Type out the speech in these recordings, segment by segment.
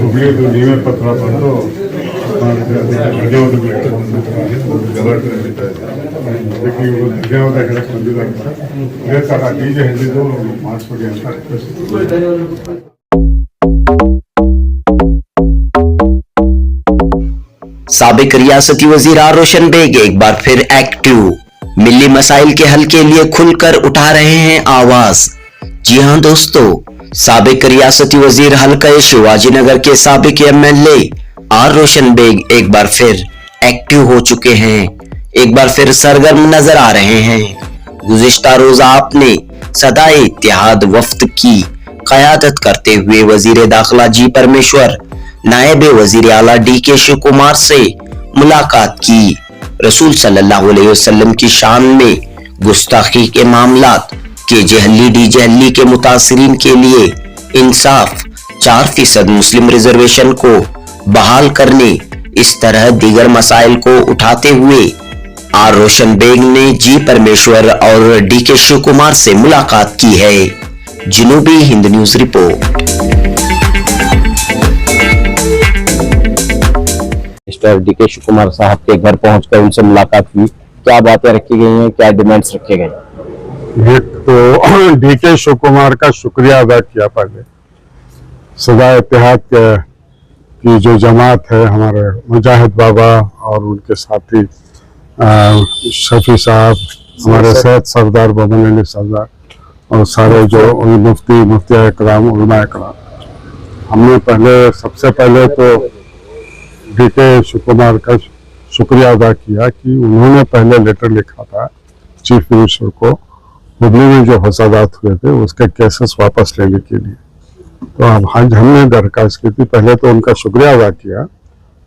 ಹುಬ್ಳಿದು ನೀವೇ ಪತ್ರ ಬಂದು ಧನ್ಯವಾದಗಳು ಅದಕ್ಕೆ ಇವರು ಧನ್ಯವಾದ ಹೇಳಕ್ಕೆ ಬಂದಿದ್ದಾರೆ ಸರ್. ಇದೇ ಥರ DJ ಹೇಳಿದ್ದು ಮಾಡಿಸ್ಕೊಡಿ ಅಂತ ರಿಕ್ವೆಸ್ಟ್. साबिक रियासती वजीर आर रोशन बेग एक बार फिर एक्टिव, मिली मसाइल के हल के लिए खुलकर उठा रहे हैं आवाज। जी हां दोस्तों, साबिक रियासती वजीर हल्का शिवाजी नगर के साबिक MLA आर रोशन बेग एक बार फिर एक्टिव हो चुके हैं, एक बार फिर सरगर्म नजर आ रहे हैं। गुज़िश्ता रोज आपने सदाए इत्तेहाद वफ्द की क़यादत करते हुए वजीर दाखिला जी परमेश्वर, नायब वजीर आला DK शिव कुमार से मुलाकात की। रसूल सल्लल्लाहु अलैहि वसल्लम की शान में गुस्ताखी के मामलात के जहली DJ के मुतासिरीन के लिए इंसाफ, 4% मुस्लिम रिजर्वेशन को बहाल करने, इस तरह दीगर मसाइल को उठाते हुए आर रोशन बेग ने जी परमेश्वर और DK शिव कुमार से मुलाकात की है। Janubi Hind news report. Mister DK Shiv Kumar sahab के घर पहुंचकर उनसे मुलाकात की, क्या बातें रखी गई हैं, क्या डिमांड्स रखे गए? एक तो DK शिव कुमार का शुक्रिया अदा किया पहले। सदा इत्तेहाद की जो जमात है, हमारे मुजाहिद बाबा और उनके साथी शफी साहब, हमारे सैयद सरदार बमन अली सरदार और सारे जो मुफ्तिया इकराम, उलमा इकराम, हमने सबसे पहले तो DK शिव कुमार का शुक्रिया अदा किया कि उन्होंने पहले लेटर लिखा था चीफ मिनिस्टर को हुबली में जो फसादात हुए थे उसके केसेस वापस लेने के लिए। तो अब आज हमने दरख्वास्त की थी, पहले तो उनका शुक्रिया अदा किया,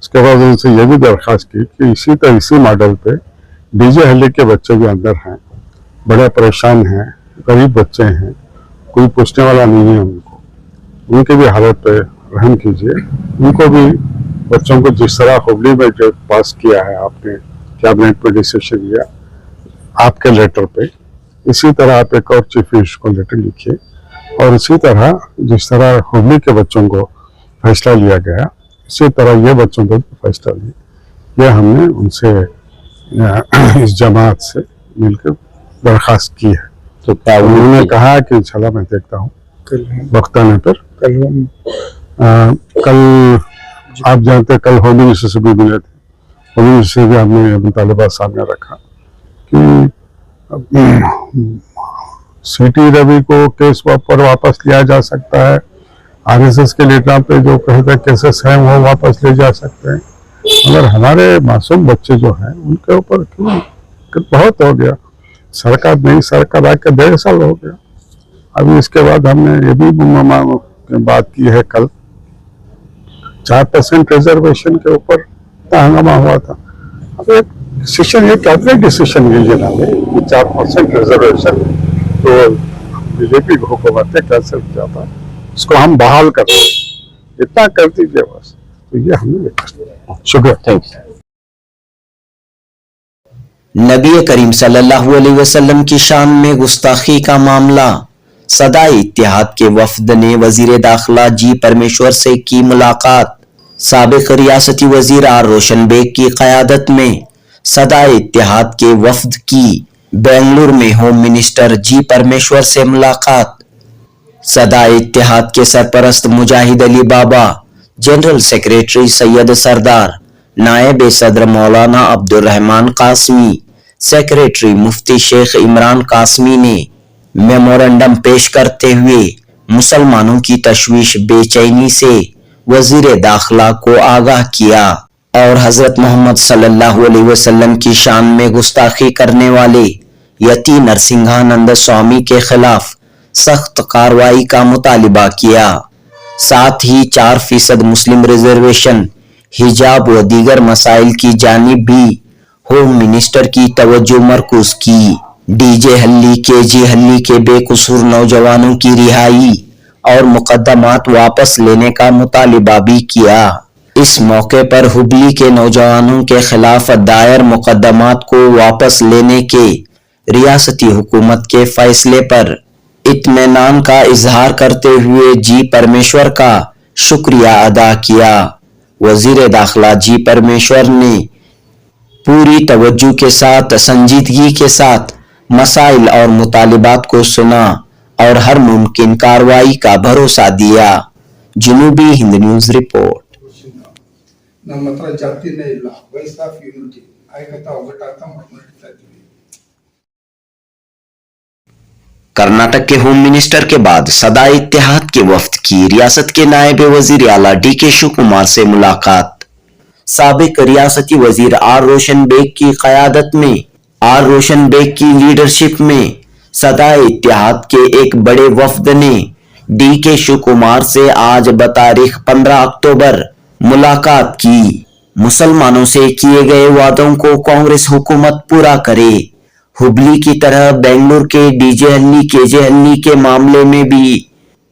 उसके बाद उनसे ये भी दरख्वास्त की कि इसी मॉडल पे DJ हल्ली के बच्चे भी अंदर हैं, बड़े परेशान हैं, गरीब बच्चे हैं, कोई पूछने वाला नहीं है उनकी भी हालत पे रहम कीजिए। उनको भी बच्चों को जिस तरह हुबली में जो पास किया है आपने, कैबिनेट में डिसीजन लिया आपके लेटर पे, इसी तरह आप एक और चीफ मिनिस्टर को लेटर लिखिए और इसी तरह जिस तरह हुबली के बच्चों को फैसला लिया गया, इसी तरह ये बच्चों को भी फैसला लिया। ये हमने उनसे इस जमात से मिलकर दरख्वास्त की है। तो क्या उन्होंने कहा कि इंशाल्लाह मैं देखता हूँ वक्त आने पर। कल आप जानते कल होम मिनिस्टर से भी मिले थे, होम मिनिस्टर से भी हमने मुतालबा सामने रखा कि CT रवि को केस पर वापस लिया जा सकता है, RSS के लीडर पे जो कहते केसेस हैं वो वापस ले जा सकते हैं, मगर हमारे मासूम बच्चे जो हैं उनके ऊपर क्यों बहुत हो गया। सरकार नई सरकार आके 1.5 साल हो गया। अभी इसके बाद हमने ये भी बात की है, कल 4% रिजर्वेशन के ऊपर हंगामा हुआ था। अब एक डिसीजन, ये कैबिनेट डिसीजन लीजिए ना 4% रिजर्वेशन तो BJP हुकूमत ने कैंसिल किया था, इसको हम बहाल कर रहे हैं, इतना कर दीजिए बस। तो ये हमने शुक्रिया, थैंक्स। नबी करीम सल्लल्लाहु अलैहि वसल्लम की शान में गुस्ताखी का मामला, सदा इत्तेहाद के वफद ने वजीर दाखिला जी परमेश्वर से की मुलाकात। साबिक रियासती वजीर आर रोशन बेग की क़यादत में सदा इत्तेहाद के वफद की बेंगलुरु में होम मिनिस्टर जी परमेश्वर से मुलाकात। सदा इत्तेहाद के सरपरस्त मुजाहिद अली बाबा, जनरल सेक्रेटरी सैयद सरदार, नायब सदर मौलाना अब्दुल रहमान कासमी, सेक्रेटरी मुफ्ती शेख इमरान कासमी ने मेमोरेंडम पेश करते हुए मुसलमानों की तशवीश बेचैनी से वजीर दाखिला को आगाह किया और हजरत मोहम्मद सल्लल्लाहु अलैहि वसल्लम की शान में गुस्ताखी करने वाले यति नरसिंहानंद स्वामी के खिलाफ सख्त कार्रवाई का मुतालिबा किया। साथ ही 4% मुस्लिम रिजर्वेशन, हिजाब व दीगर मसाइल की जानिब भी होम मिनिस्टर की तवज्जो मरकूज की। DJ हल्ली KG हल्ली के बेकसूर नौजवानों की रिहाई और मुकदमात वापस लेने का मुतालिबा भी किया। इस मौके पर हुबली के नौजवानों के खिलाफ दायर मुकदमात को वापस लेने के रियासती हुकूमत के फैसले पर इत्मीनान का इजहार करते हुए जी परमेश्वर का शुक्रिया अदा किया। वजीर दाखिला जी परमेश्वर ने पूरी तवज्जो के साथ, संजीदगी के साथ मसाइल और मुतालिबात को सुना और हर मुमकिन कार्रवाई का भरोसा दिया। जनूबी हिंद न्यूज रिपोर्ट। ನಮ್ಮ ಹತ್ರ ಜಾತಿನೇ ಇಲ್ಲ, ವೈಸ್ ಆಫ್ ಯೂನಿಟಿ ಆಯ್ಕತಾ ಒಗ್ಗಟ್ಟಾಗ್ತಾ ಮಾಡ್ತಾ ಇದ್ದೀವಿ. कर्नाटक के होम मिनिस्टर के बाद सदा इत्तेहाद के वफ्द की रियासत के नायब वजीर आला DK शिव कुमार से मुलाकात। साबिक रियासती वजीर आर रोशन बेग की क़यादत में, आर रोशन बेग की लीडरशिप में सदा इत्तेहाद के एक बड़े वफ्द ने DK शिव कुमार से आज बतारीख 15 अक्टूबर मुलाकात की। मुसलमानों से किए गए वादों को कांग्रेस हुकूमत पूरा करे। हुबली की तरह बेंगलुरु के DJ हल्ली KJ हल्ली के मामले में भी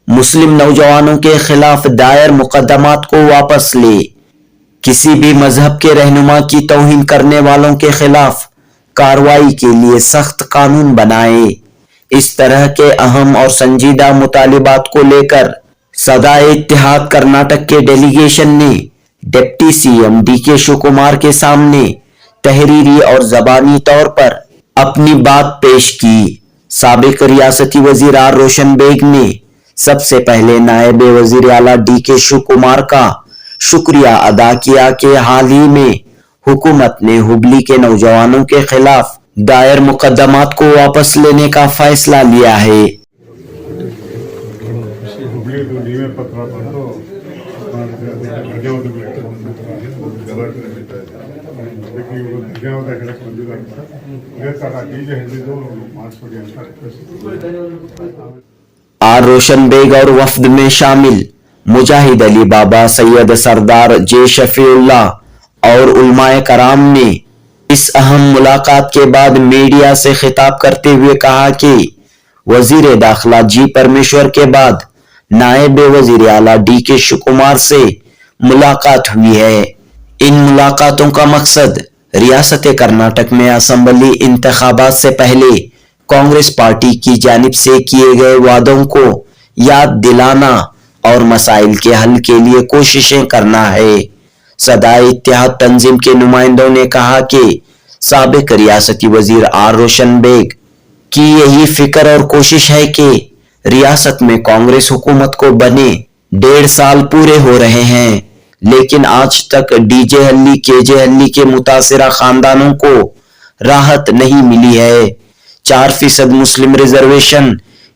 मुस्लिम नौजवानों के खिलाफ दायर मुकदमात को वापस ले। किसी भी मजहब के रहनुमा की तौहीन करने वालों के खिलाफ कार्रवाई के लिए सख्त कानून बनाए। इस तरह के अहम और संजीदा मुतालिबात को लेकर सदा इत्तेहाद कर्नाटक के डेलीगेशन ने deputy CM DK Shiv Kumar के सामने तहरीरी और जबानी तौर पर अपनी बात पेश की। साबिक रियासती वजीर आर रोशन बेग ने सबसे पहले नायब वजीर आला DK शिव कुमार का शुक्रिया अदा किया कि हाल ही में हुकूमत ने हुबली के नौजवानों के खिलाफ दायर मुकदमात को वापस लेने का फैसला लिया है। ಹುಬ್ಳಿದು ನೀವೇ ಪತ್ರ ಬಂದು ಧನ್ಯವಾದಗಳು ಗಲಾಟೆ ನಡೀತಾ ಇದೆ. ಅದಕ್ಕೆ ಇವರು ಧನ್ಯವಾದ ಹೇಳಕ್ಕೆ ಬಂದಿದ್ದಾರೆ ಸರ್. ಇದೇ ಥರ DJ ಹಳ್ಳಿದು ಮಾಡಿಸ್ಕೊಡಿ ಅಂತ ರಿಕ್ವೆಸ್ಟ್. आर रोशन बेग और वफ्द में शामिल मुजाहिद अली बाबा, सैयद सरदार J शफीउल्लाह और उलमाए कराम ने इस अहम मुलाकात के बाद मीडिया से खिताब करते हुए कहा कि वजीर दाखिला जी परमेश्वर के बाद नायब वजीर आला DK शिव कुमार से मुलाकात हुई है। इन मुलाकातों का मकसद रियासत कर्नाटक में असेंबली इंतखाबात से पहले कांग्रेस पार्टी की जानिब से किए गए वादों को याद दिलाना और मसाइल के हल के लिए कोशिशें करना है। सदा इत्तेहाद तंजीम के नुमाइंदों ने कहा कि साबिक रियासती वजीर आर रोशन बेग की यही फिक्र और कोशिश है कि रियासत में कांग्रेस हुकूमत को बने 1.5 साल पूरे हो रहे हैं, लेकिन आज तक DJ हल्ली KJ हल्ली के मुतासिरा खानदानों को राहत नहीं मिली है। 4% मुस्लिम रिजर्वेशन,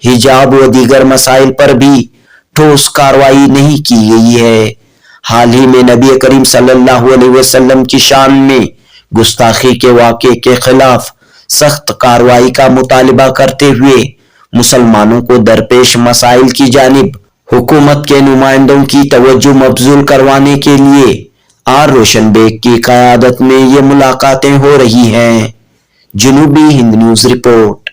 हिजाब व दीगर मसाइल पर भी ठोस कार्रवाई नहीं की गई है। हाल ही में नबी करीम सल्लल्लाहु अलैहि वसल्लम की शान में गुस्ताखी के वाक़े के खिलाफ सख्त कार्रवाई का मुतालिबा करते हुए मुसलमानों को दरपेश मसाइल की जानिब हुकूमत के नुमाइंदों की तवज्जो मबजूल करवाने के लिए आर रोशन बेग की क़यादत में ये मुलाकातें हो रही हैं। जनूबी हिंद न्यूज रिपोर्ट।